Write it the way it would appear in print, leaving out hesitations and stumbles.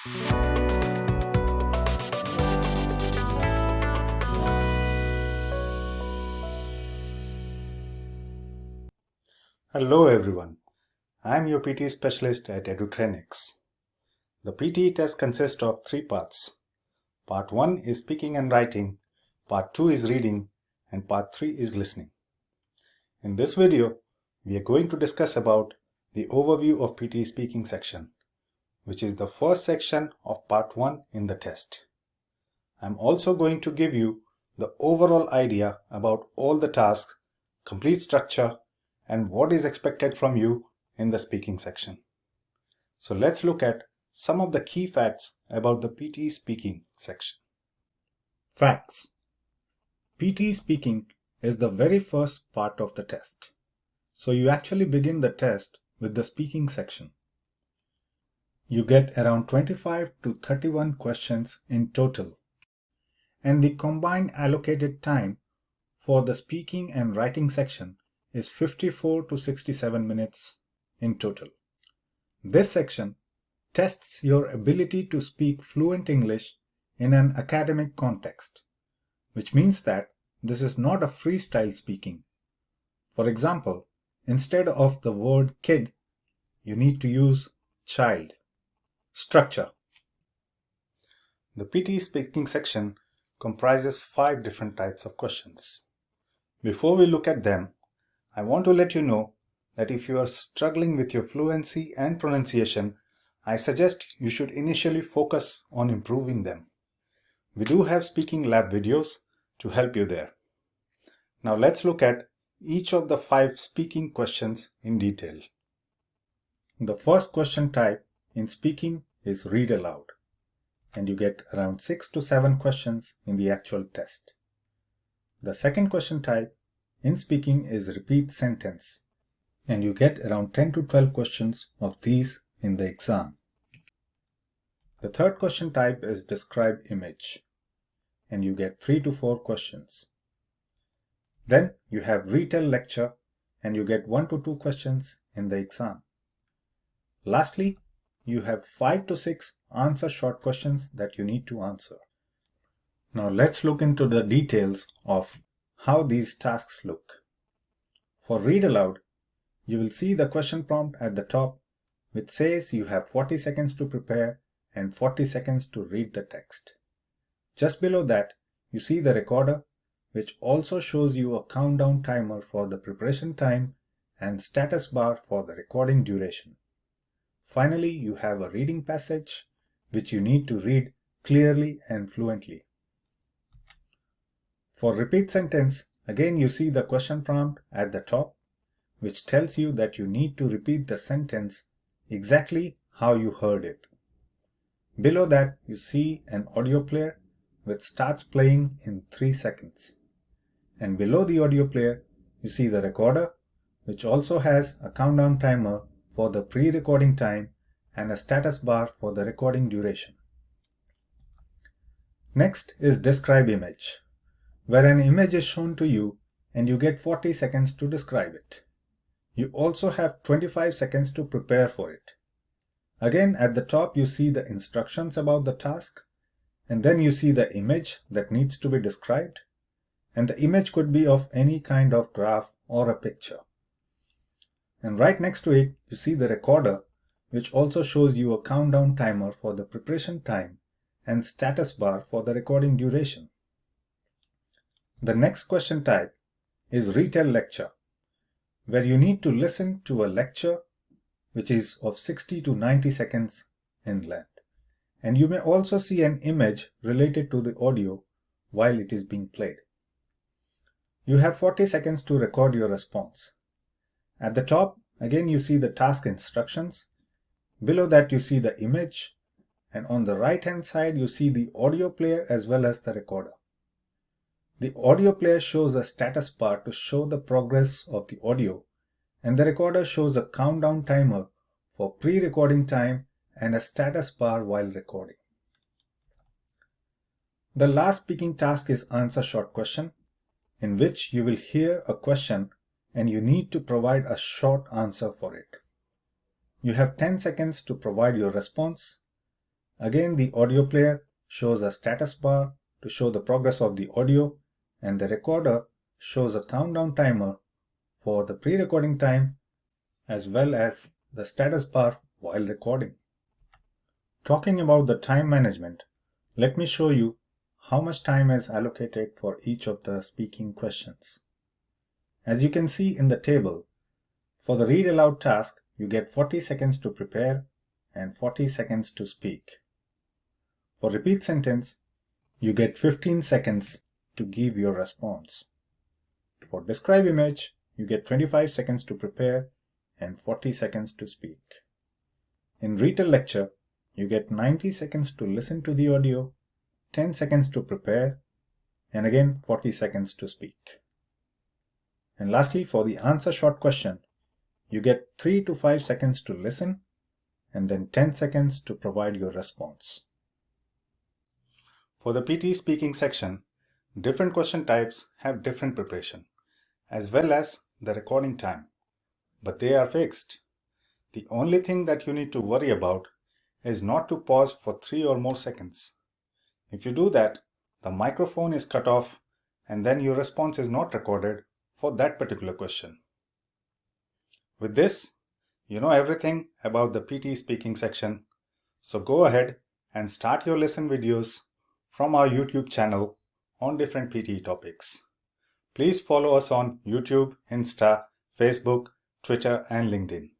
Hello everyone, I am your PTE specialist at Edutrainex. The PTE test consists of 3 parts. Part 1 is speaking and writing, Part 2 is reading, and Part 3 is listening. In this video, we are going to discuss about the overview of PTE speaking section, which is the first section of Part 1 in the test. I am also going to give you the overall idea about all the tasks, complete structure, and what is expected from you in the speaking section. So let's look at some of the key facts about the PTE speaking section. Facts. PTE speaking is the very first part of the test. So you actually begin the test with the speaking section. You get around 25 to 31 questions in total. And the combined allocated time for the speaking and writing section is 54 to 67 minutes in total. This section tests your ability to speak fluent English in an academic context, which means that this is not a freestyle speaking. For example, instead of the word kid, you need to use child. Structure. The PTE speaking section comprises 5 different types of questions. Before we look at them, I want to let you know that if you are struggling with your fluency and pronunciation, I suggest you should initially focus on improving them. We do have speaking lab videos to help you there. Now let's look at each of the 5 speaking questions in detail. The first question type in speaking is read aloud, and you get around 6 to 7 questions in the actual test. The second question type in speaking is repeat sentence, and you get around 10 to 12 questions of these in the exam. The third question type is describe image, and you get 3 to 4 questions. Then you have Retell Lecture, and you get 1 to 2 questions in the exam. Lastly, you have 5 to 6 answer short questions that you need to answer. Now let's look into the details of how these tasks look. For read aloud, you will see the question prompt at the top, which says you have 40 seconds to prepare and 40 seconds to read the text. Just below that, you see the recorder, which also shows you a countdown timer for the preparation time and status bar for the recording duration. Finally, you have a reading passage, which you need to read clearly and fluently. For repeat sentence, again you see the question prompt at the top, which tells you that you need to repeat the sentence exactly how you heard it. Below that, you see an audio player which starts playing in 3 seconds. And below the audio player, you see the recorder, which also has a countdown timer for the pre-recording time and a status bar for the recording duration. Next is describe image, where an image is shown to you and you get 40 seconds to describe it. You also have 25 seconds to prepare for it. Again, at the top you see the instructions about the task, and then you see the image that needs to be described, and the image could be of any kind of graph or a picture. And right next to it, you see the recorder, which also shows you a countdown timer for the preparation time and status bar for the recording duration. The next question type is Retell Lecture, where you need to listen to a lecture which is of 60 to 90 seconds in length. And you may also see an image related to the audio while it is being played. You have 40 seconds to record your response. At the top, again you see the task instructions. Below that you see the image, and on the right hand side you see the audio player as well as the recorder. The audio player shows a status bar to show the progress of the audio, and the recorder shows a countdown timer for pre-recording time and a status bar while recording. The last speaking task is answer short question, in which you will hear a question and you need to provide a short answer for it. You have 10 seconds to provide your response. Again, the audio player shows a status bar to show the progress of the audio, and the recorder shows a countdown timer for the pre-recording time as well as the status bar while recording. Talking about the time management, let me show you how much time is allocated for each of the speaking questions. As you can see in the table, for the read aloud task, you get 40 seconds to prepare and 40 seconds to speak. For repeat sentence, you get 15 seconds to give your response. For describe image, you get 25 seconds to prepare and 40 seconds to speak. In Retell Lecture, you get 90 seconds to listen to the audio, 10 seconds to prepare, and again 40 seconds to speak. And lastly, for the answer short question, you get 3 to 5 seconds to listen and then 10 seconds to provide your response. For the PTE speaking section, different question types have different preparation, as well as the recording time, but they are fixed. The only thing that you need to worry about is not to pause for 3 or more seconds. If you do that, the microphone is cut off and then your response is not recorded for that particular question. With this, you know everything about the PTE speaking section, so go ahead and start your lesson videos from our YouTube channel on different PTE topics. Please follow us on YouTube, Insta, Facebook, Twitter, and LinkedIn.